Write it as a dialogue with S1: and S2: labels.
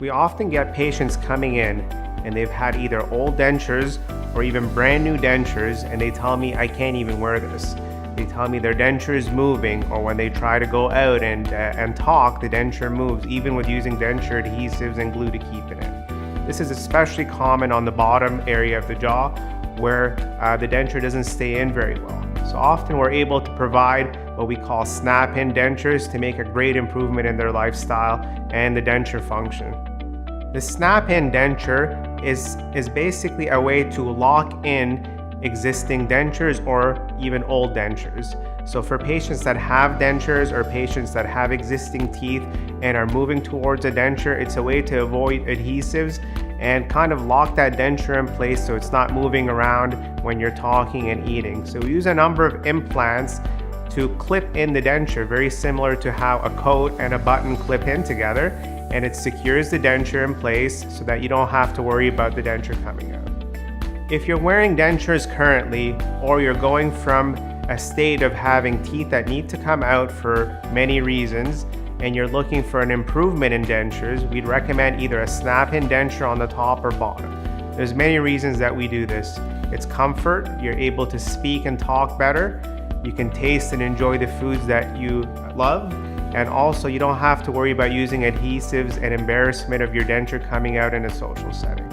S1: We often get patients coming in and they've had either old dentures or even brand new dentures, and they tell me, I can't even wear this. They tell me their denture is moving, or when they try to go out and talk, the denture moves, even with using denture adhesives and glue to keep it in. This is especially common on the bottom area of the jaw where the denture doesn't stay in very well. So often we're able to provide what we call snap-in dentures to make a great improvement in their lifestyle and the denture function. The snap-in denture is basically a way to lock in existing dentures or even old dentures. So for patients that have dentures or patients that have existing teeth and are moving towards a denture, it's a way to avoid adhesives and kind of lock that denture in place so it's not moving around when you're talking and eating. So we use a number of implants to clip in the denture, very similar to how a coat and a button clip in together, and it secures the denture in place so that you don't have to worry about the denture coming out. If you're wearing dentures currently, or you're going from a state of having teeth that need to come out for many reasons, and you're looking for an improvement in dentures, we'd recommend either a snap-in denture on the top or bottom. There's many reasons that we do this. It's comfort, you're able to speak and talk better, you can taste and enjoy the foods that you love, and also you don't have to worry about using adhesives and embarrassment of your denture coming out in a social setting.